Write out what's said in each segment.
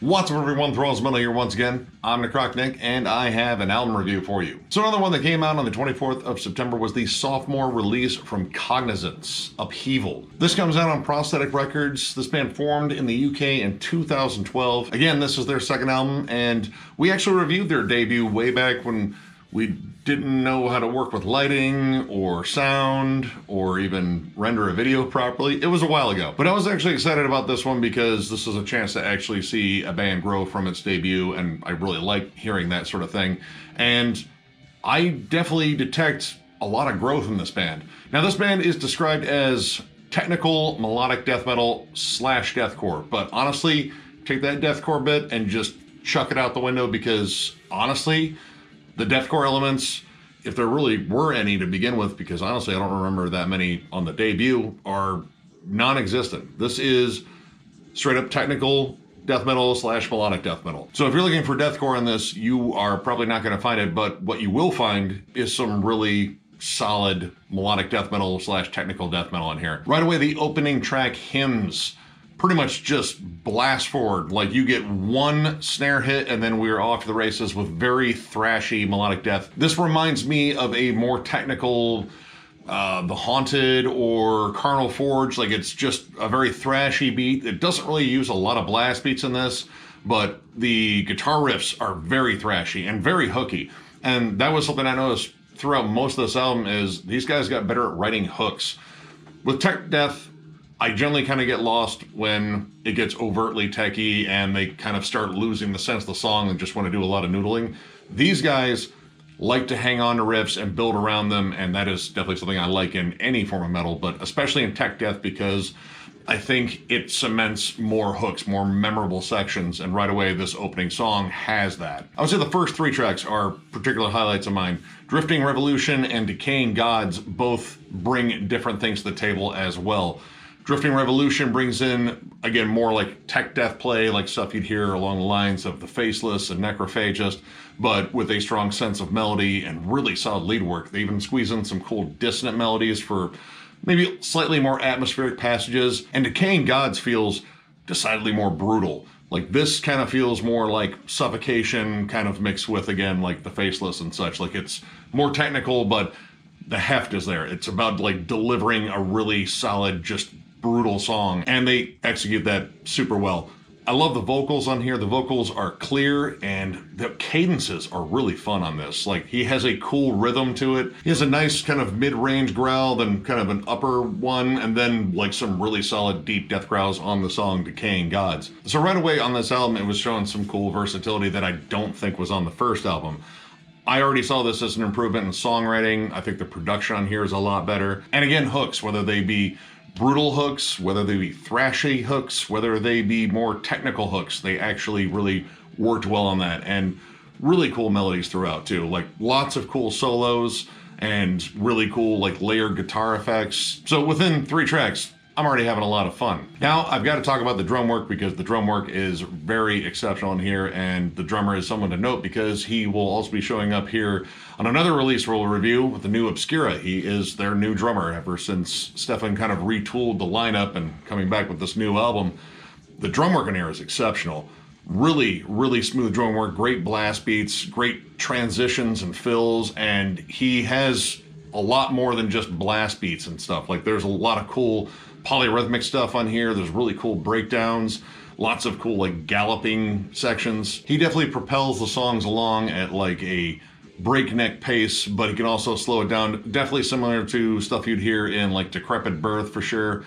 What's up everyone, Thralls here once again. I'm Necrotic Nick, and I have an album review for you. So another one that came out on the 24th of September was the sophomore release from Cognizance, Upheaval. This comes out on Prosthetic Records. This band formed in the UK in 2012. Again, this is their second album, and we actually reviewed their debut way back when we didn't know how to work with lighting or sound or even render a video properly. It was a while ago, but I was actually excited about this one because this is a chance to actually see a band grow from its debut, and I really like hearing that sort of thing. And I definitely detect a lot of growth in this band. Now, this band is described as technical melodic death metal / deathcore, but honestly, take that deathcore bit and just chuck it out the window, because honestly, the deathcore elements, if there really were any to begin with, because honestly I don't remember that many on the debut, are non-existent. This is straight up technical death metal / melodic death metal. So if you're looking for deathcore in this, you are probably not going to find it, but what you will find is some really solid melodic death metal / technical death metal in here. Right away, the opening track, Hymns, pretty much just blast forward. Like, you get one snare hit and then we're off to the races with very thrashy melodic death. This reminds me of a more technical The Haunted or Carnal Forge. Like, it's just a very thrashy beat. It doesn't really use a lot of blast beats in this, but the guitar riffs are very thrashy and very hooky. And that was something I noticed throughout most of this album, is these guys got better at writing hooks. With tech death, I generally kind of get lost when it gets overtly techy and they kind of start losing the sense of the song and just want to do a lot of noodling. These guys like to hang on to riffs and build around them, and that is definitely something I like in any form of metal, but especially in tech death, because I think it cements more hooks, more memorable sections, and right away this opening song has that. I would say the first three tracks are particular highlights of mine. Drifting Revolution and Decaying Gods both bring different things to the table as well. Drifting Revolution brings in, again, more like tech death play, like stuff you'd hear along the lines of The Faceless and Necrophagist, but with a strong sense of melody and really solid lead work. They even squeeze in some cool dissonant melodies for maybe slightly more atmospheric passages. And Decaying Gods feels decidedly more brutal. Like, this kind of feels more like Suffocation, kind of mixed with, again, like The Faceless and such. Like, it's more technical, but the heft is there. It's about like delivering a really solid, just brutal song, and they execute that super well. I love the vocals on here. The vocals are clear and the cadences are really fun on this. Like, he has a cool rhythm to it. He has a nice kind of mid-range growl, then kind of an upper one, and then like some really solid deep death growls on the song Decaying Gods. So right away on this album, it was showing some cool versatility that I don't think was on the first album. I already saw this as an improvement in songwriting. I think the production on here is a lot better. And again, hooks, whether they be brutal hooks, whether they be thrashy hooks, whether they be more technical hooks, they actually really worked well on that. And really cool melodies throughout too. Like, lots of cool solos and really cool like layered guitar effects. So within three tracks, I'm already having a lot of fun. Now, I've got to talk about the drum work, because the drum work is very exceptional in here, and the drummer is someone to note because he will also be showing up here on another release we'll review with the new Obscura. He is their new drummer ever since Stefan kind of retooled the lineup and coming back with this new album. The drum work in here is exceptional. Really, really smooth drum work, great blast beats, great transitions and fills, and he has a lot more than just blast beats and stuff. Like, there's a lot of cool polyrhythmic stuff on here. There's really cool breakdowns, lots of cool like galloping sections. He definitely propels the songs along at like a breakneck pace, but he can also slow it down. Definitely similar to stuff you'd hear in like Decrepit Birth for sure.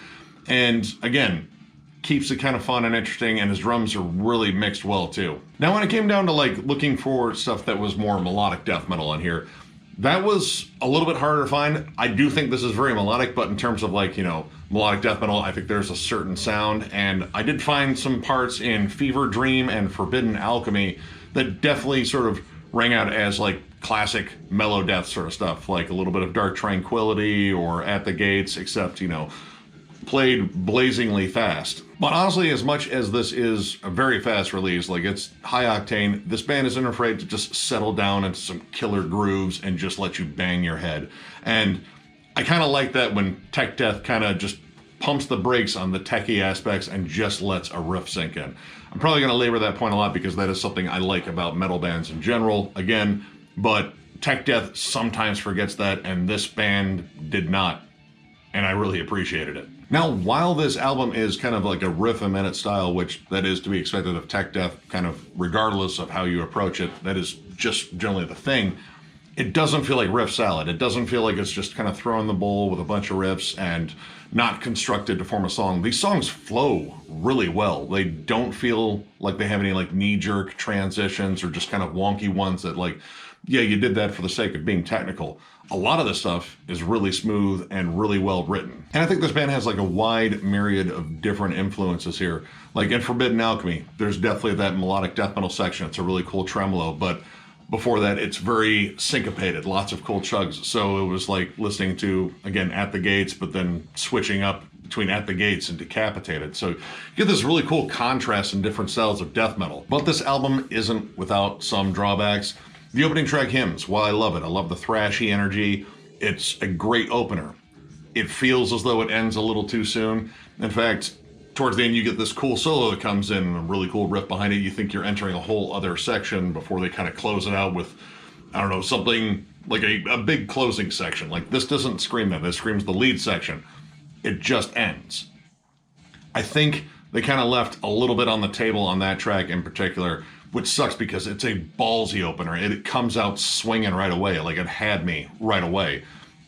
And again, keeps it kind of fun and interesting, and his drums are really mixed well too. Now, when it came down to like looking for stuff that was more melodic death metal on here, that was a little bit harder to find. I do think this is very melodic, but in terms of like, you know, melodic death metal, I think there's a certain sound, and I did find some parts in Fever Dream and Forbidden Alchemy that definitely sort of rang out as like classic mellow death sort of stuff, like a little bit of Dark Tranquility or At the Gates, except, you know, played blazingly fast. But honestly, as much as this is a very fast release, like it's high octane, this band isn't afraid to just settle down into some killer grooves and just let you bang your head. And I kind of like that when tech death kind of just pumps the brakes on the techie aspects and just lets a riff sink in. I'm probably going to labor that point a lot because that is something I like about metal bands in general, again, but tech death sometimes forgets that, and this band did not, and I really appreciated it. Now, while this album is kind of like a riff-a-minute style, which that is to be expected of tech death, kind of regardless of how you approach it, that is just generally the thing, it doesn't feel like riff salad. It doesn't feel like it's just kind of thrown in the bowl with a bunch of riffs and not constructed to form a song. These songs flow really well. They don't feel like they have any like knee-jerk transitions or just kind of wonky ones that like, yeah, you did that for the sake of being technical. A lot of this stuff is really smooth and really well written. And I think this band has like a wide myriad of different influences here. Like in Forbidden Alchemy, there's definitely that melodic death metal section. It's a really cool tremolo, but before that, it's very syncopated, lots of cool chugs. So it was like listening to, again, At the Gates, but then switching up between At the Gates and Decapitated. So you get this really cool contrast in different styles of death metal. But this album isn't without some drawbacks. The opening track, Hymns, while I love it, I love the thrashy energy. It's a great opener. It feels as though it ends a little too soon. In fact, towards the end, you get this cool solo that comes in and a really cool riff behind it. You think you're entering a whole other section before they kind of close it out with, I don't know, something like a big closing section. Like this doesn't scream that. This screams the lead section. It just ends. I think they kind of left a little bit on the table on that track in particular, which sucks because it's a ballsy opener. It comes out swinging right away. Like it had me right away.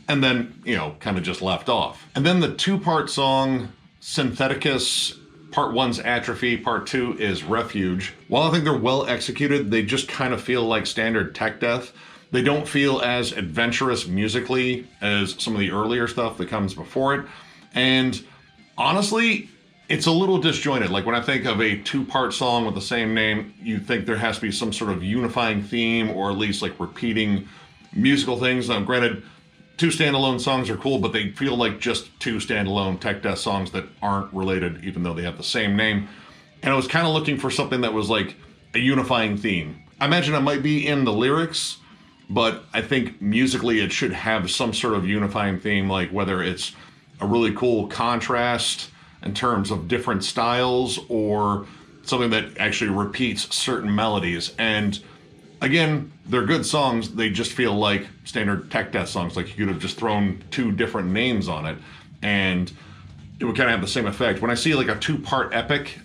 And then, you know, kind of just left off. And then the two-part song, Syntheticus, part one's Atrophy, part two is Refuge. While I think they're well executed, they just kind of feel like standard tech death. They don't feel as adventurous musically as some of the earlier stuff that comes before it. And honestly, it's a little disjointed. Like when I think of a two-part song with the same name, you think there has to be some sort of unifying theme or at least like repeating musical things. Now, granted, two standalone songs are cool, but they feel like just two standalone tech death songs that aren't related, even though they have the same name. And I was kind of looking for something that was like a unifying theme. I imagine it might be in the lyrics, but I think musically it should have some sort of unifying theme, like whether it's a really cool contrast in terms of different styles or something that actually repeats certain melodies. And again, they're good songs. They just feel like standard tech death songs. Like you could have just thrown two different names on it and it would kind of have the same effect. When I see like a two-part epic,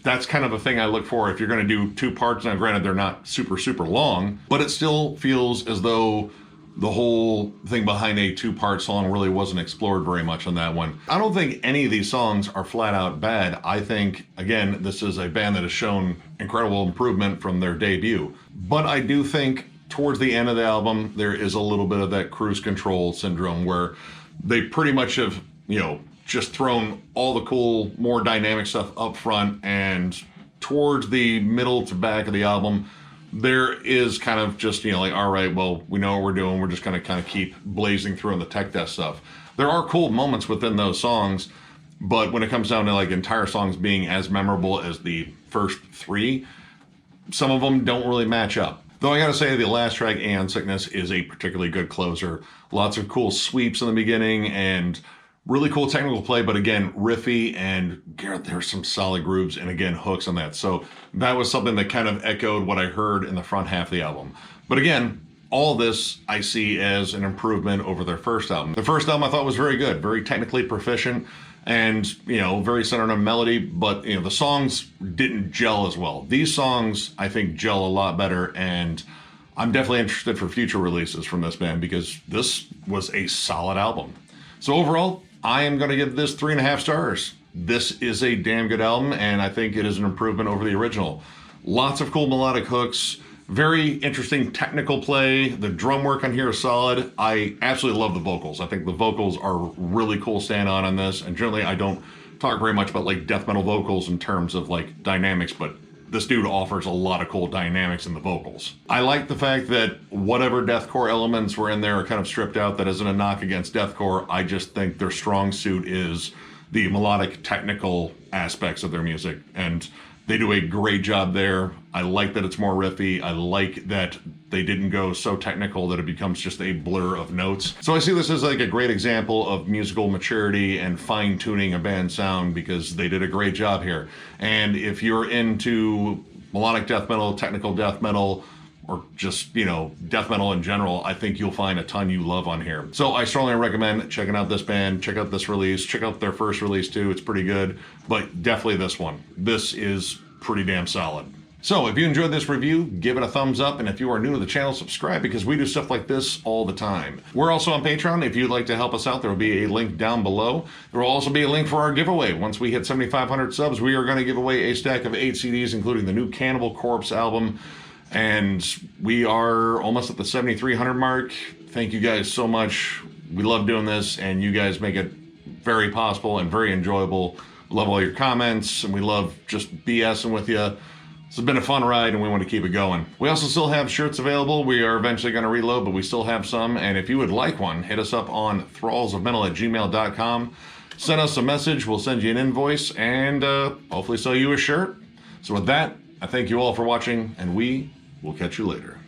that's kind of a thing I look for if you're going to do two parts. Now, granted, they're not super, super long, but it still feels as though the whole thing behind a two-part song really wasn't explored very much on that one. I don't think any of these songs are flat out bad. I think, again, this is a band that has shown incredible improvement from their debut. But I do think towards the end of the album, there is a little bit of that cruise control syndrome where they pretty much have, you know, just thrown all the cool, more dynamic stuff up front, and towards the middle to back of the album, there is kind of just, you know, like, all right, well, we know what we're doing. We're just going to kind of keep blazing through on the tech death stuff. There are cool moments within those songs, but when it comes down to like entire songs being as memorable as the first three, some of them don't really match up. Though I gotta say, the last track, Aeon Sickness, is a particularly good closer. Lots of cool sweeps in the beginning and really cool technical play, but again, riffy, and Garrett, there's some solid grooves and again, hooks on that. So that was something that kind of echoed what I heard in the front half of the album. But again, all this I see as an improvement over their first album. The first album I thought was very good, very technically proficient, and, you know, very centered on melody, but, you know, the songs didn't gel as well. These songs, I think, gel a lot better, and I'm definitely interested for future releases from this band because this was a solid album. So overall, I am going to give this 3.5 stars. This is a damn good album, and I think it is an improvement over the original. Lots of cool melodic hooks, very interesting technical play. The drum work on here is solid. I absolutely love the vocals. I think the vocals are really cool stand-on on this, and generally I don't talk very much about like death metal vocals in terms of like dynamics, but this dude offers a lot of cool dynamics in the vocals. I like the fact that whatever deathcore elements were in there are kind of stripped out. That isn't a knock against deathcore. I just think their strong suit is the melodic technical aspects of their music, and they do a great job there. I like that it's more riffy. I like that they didn't go so technical that it becomes just a blur of notes. So I see this as like a great example of musical maturity and fine-tuning a band's sound, because they did a great job here. And if you're into melodic death metal, technical death metal, or just, you know, death metal in general, I think you'll find a ton you love on here. So I strongly recommend checking out this band, check out this release, check out their first release too. It's pretty good, but definitely this one. This is pretty damn solid. So if you enjoyed this review, give it a thumbs up, and if you are new to the channel, subscribe, because we do stuff like this all the time. We're also on Patreon. If you'd like to help us out, there will be a link down below. There will also be a link for our giveaway. Once we hit 7,500 subs, we are going to give away a stack of 8 CDs, including the new Cannibal Corpse album, and we are almost at the 7,300 mark. Thank you guys so much. We love doing this, and you guys make it very possible and very enjoyable. Love all your comments, and we love just BSing with you. It's been a fun ride, and we want to keep it going. We also still have shirts available. We are eventually going to reload, but we still have some. And if you would like one, hit us up on thrallsofmetal@gmail.com. Send us a message. We'll send you an invoice and hopefully sell you a shirt. So with that, I thank you all for watching, and we will catch you later.